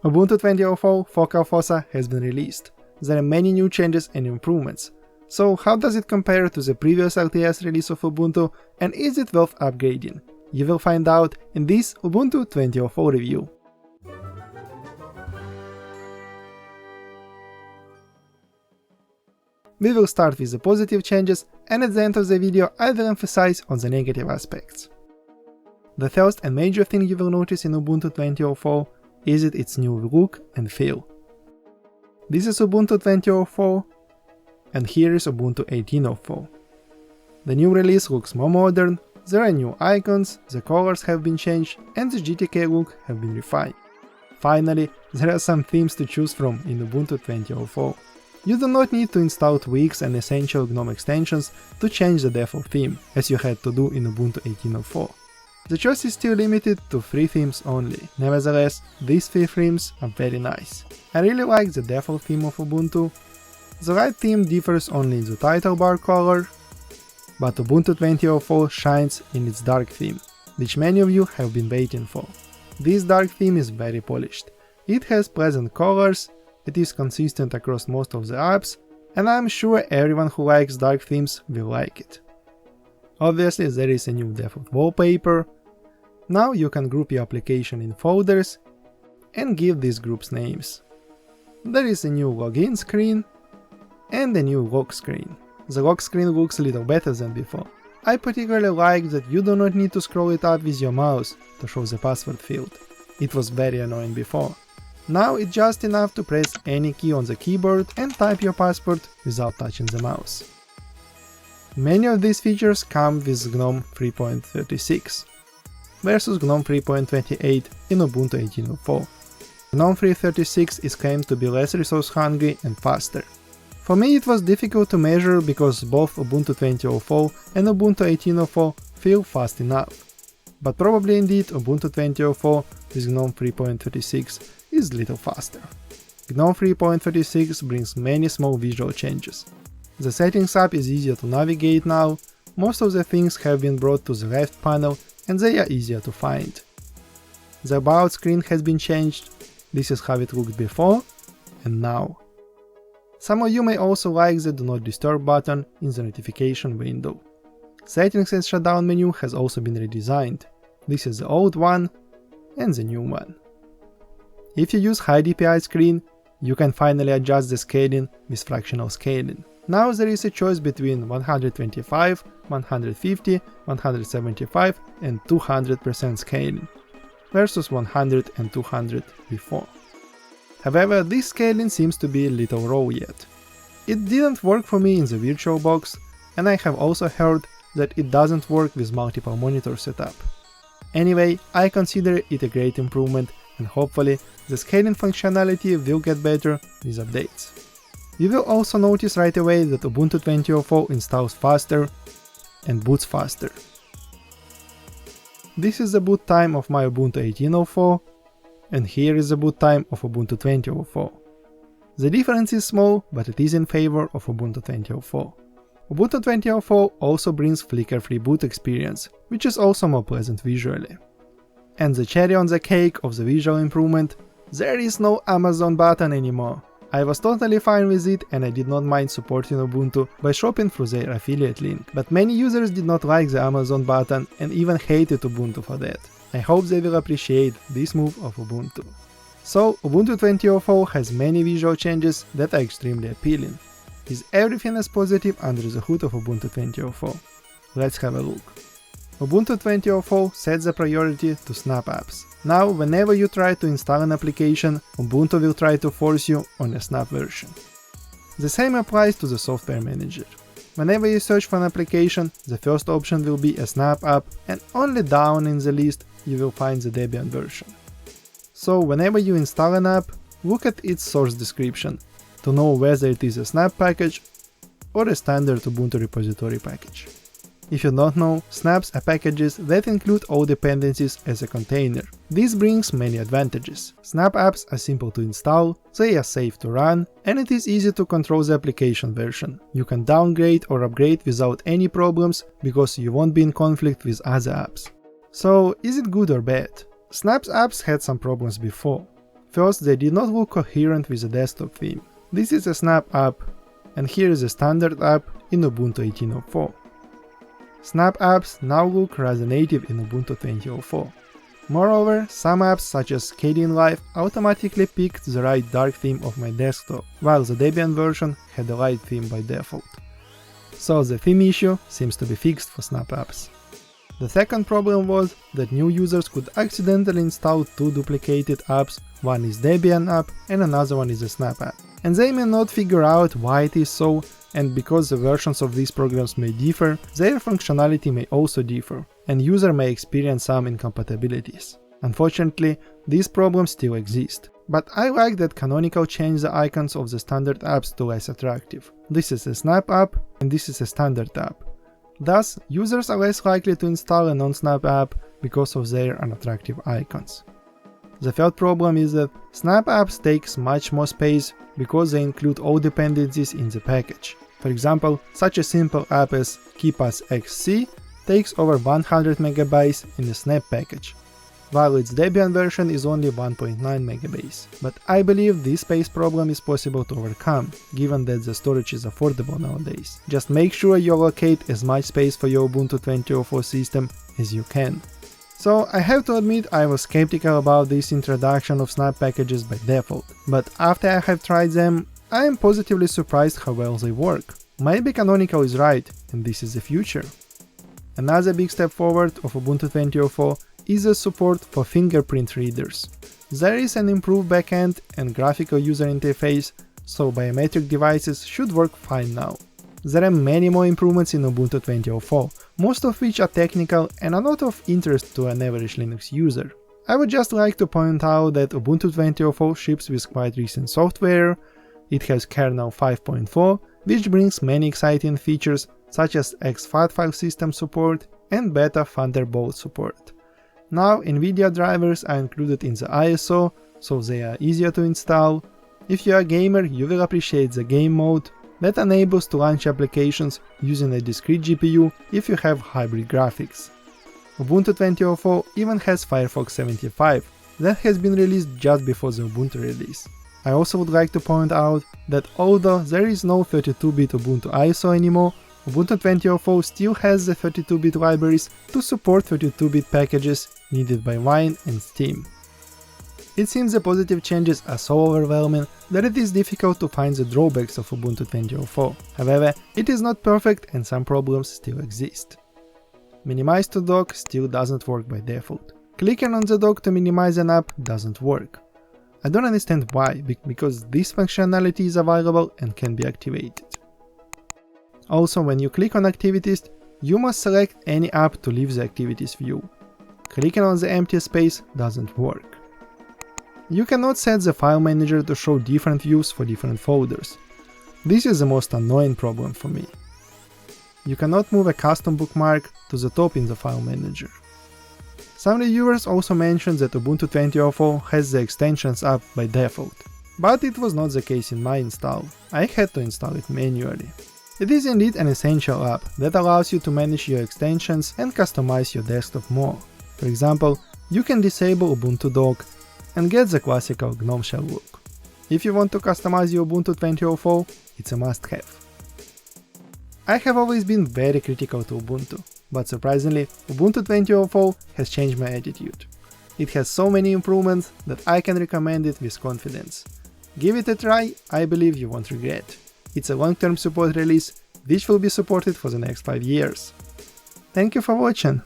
Ubuntu 20.04 Focal Fossa has been released. There are many new changes and improvements. So how does it compare to the previous LTS release of Ubuntu, and is it worth upgrading? You will find out in this Ubuntu 20.04 review. We will start with the positive changes, and at the end of the video I will emphasize on the negative aspects. The first and major thing you will notice in Ubuntu 20.04 is its new look and feel. This is Ubuntu 20.04, and here is Ubuntu 18.04. The new release looks more modern, there are new icons, the colors have been changed, and the GTK look have been refined. Finally, there are some themes to choose from in Ubuntu 20.04. You do not need to install tweaks and essential GNOME extensions to change the default theme, as you had to do in Ubuntu 18.04. The choice is still limited to 3 themes only. Nevertheless, these 3 themes are very nice. I really like the default theme of Ubuntu. The light theme differs only in the title bar color, but Ubuntu 20.04 shines in its dark theme, which many of you have been waiting for. This dark theme is very polished. It has pleasant colors, it is consistent across most of the apps, and I'm sure everyone who likes dark themes will like it. Obviously, there is a new default wallpaper. Now you can group your application in folders and give these groups names. There is a new login screen and a new lock screen. The lock screen looks a little better than before. I particularly like that you do not need to scroll it up with your mouse to show the password field. It was very annoying before. Now it's just enough to press any key on the keyboard and type your password without touching the mouse. Many of these features come with GNOME 3.36 versus GNOME 3.28 in Ubuntu 18.04. GNOME 3.36 is claimed to be less resource hungry and faster. For me it was difficult to measure because both Ubuntu 20.04 and Ubuntu 18.04 feel fast enough. But probably indeed Ubuntu 20.04 with GNOME 3.36 is little faster. GNOME 3.36 brings many small visual changes. The settings app is easier to navigate now, most of the things have been brought to the left panel and they are easier to find. The About screen has been changed, this is how it looked before and now. Some of you may also like the Do Not Disturb button in the notification window. Settings and shutdown menu has also been redesigned. This is the old one and the new one. If you use high DPI screen, you can finally adjust the scaling with fractional scaling. Now there is a choice between 125, 150, 175 and 200% scaling, versus 100 and 200 before. However, this scaling seems to be a little raw yet. It didn't work for me in the VirtualBox, and I have also heard that it doesn't work with multiple monitor setup. Anyway, I consider it a great improvement, and hopefully the scaling functionality will get better with updates. You will also notice right away that Ubuntu 20.04 installs faster and boots faster. This is the boot time of my Ubuntu 18.04, and here is the boot time of Ubuntu 20.04. The difference is small, but it is in favor of Ubuntu 20.04. Ubuntu 20.04 also brings flicker-free boot experience, which is also more pleasant visually. And the cherry on the cake of the visual improvement, there is no Amazon button anymore. I was totally fine with it and I did not mind supporting Ubuntu by shopping through their affiliate link, but many users did not like the Amazon button and even hated Ubuntu for that. I hope they will appreciate this move of Ubuntu. So Ubuntu 20.04 has many visual changes that are extremely appealing. Is everything as positive under the hood of Ubuntu 20.04? Let's have a look. Ubuntu 20.04 sets the priority to Snap apps. Now, whenever you try to install an application, Ubuntu will try to force you on a Snap version. The same applies to the software manager. Whenever you search for an application, the first option will be a Snap app, and only down in the list you will find the Debian version. So whenever you install an app, look at its source description to know whether it is a Snap package or a standard Ubuntu repository package. If you don't know, snaps are packages that include all dependencies as a container. This brings many advantages. Snap apps are simple to install, they are safe to run, and it is easy to control the application version. You can downgrade or upgrade without any problems because you won't be in conflict with other apps. So, is it good or bad? Snap's apps had some problems before. First, they did not look coherent with the desktop theme. This is a Snap app, and here is a standard app in Ubuntu 18.04. Snap apps now look rather native in Ubuntu 20.04. Moreover, some apps such as Kdenlive automatically picked the right dark theme of my desktop, while the Debian version had a light theme by default. So the theme issue seems to be fixed for Snap apps. The second problem was that new users could accidentally install two duplicated apps, one is Debian app and another one is a Snap app. And they may not figure out why it is so, and because the versions of these programs may differ, their functionality may also differ, and user may experience some incompatibilities. Unfortunately, these problems still exist. But I like that Canonical changed the icons of the standard apps to less attractive. This is a Snap app and this is a standard app. Thus, users are less likely to install a non-Snap app because of their unattractive icons. The third problem is that Snap apps takes much more space because they include all dependencies in the package. For example, such a simple app as KeePassXC takes over 100 MB in the Snap package, while its Debian version is only 1.9 MB. But I believe this space problem is possible to overcome, given that the storage is affordable nowadays. Just make sure you allocate as much space for your Ubuntu 20.04 system as you can. So I have to admit I was skeptical about this introduction of Snap packages by default, but after I have tried them, I am positively surprised how well they work. Maybe Canonical is right, and this is the future. Another big step forward of Ubuntu 20.04 is the support for fingerprint readers. There is an improved backend and graphical user interface, so biometric devices should work fine now. There are many more improvements in Ubuntu 20.04, most of which are technical and are not of interest to an average Linux user. I would just like to point out that Ubuntu 20.04 ships with quite recent software. It has kernel 5.4, which brings many exciting features such as exFAT file system support and beta Thunderbolt support. Now NVIDIA drivers are included in the ISO, so they are easier to install. If you are a gamer, you will appreciate the game mode that enables to launch applications using a discrete GPU if you have hybrid graphics. Ubuntu 20.04 even has Firefox 75, that has been released just before the Ubuntu release. I also would like to point out that although there is no 32-bit Ubuntu ISO anymore, Ubuntu 20.04 still has the 32-bit libraries to support 32-bit packages needed by Wine and Steam. It seems the positive changes are so overwhelming that it is difficult to find the drawbacks of Ubuntu 20.04. However, it is not perfect and some problems still exist. Minimize to dock still doesn't work by default. Clicking on the dock to minimize an app doesn't work. I don't understand why, because this functionality is available and can be activated. Also, when you click on Activities, you must select any app to leave the Activities view. Clicking on the empty space doesn't work. You cannot set the file manager to show different views for different folders. This is the most annoying problem for me. You cannot move a custom bookmark to the top in the file manager. Some reviewers also mentioned that Ubuntu 20.04 has the extensions app by default, but it was not the case in my install. I had to install it manually. It is indeed an essential app that allows you to manage your extensions and customize your desktop more. For example, you can disable Ubuntu Dock and get the classical GNOME shell look. If you want to customize your Ubuntu 20.04, it's a must-have. I have always been very critical to Ubuntu, but surprisingly, Ubuntu 20.04 has changed my attitude. It has so many improvements that I can recommend it with confidence. Give it a try, I believe you won't regret. It's a long-term support release, which will be supported for the next 5 years. Thank you for watching.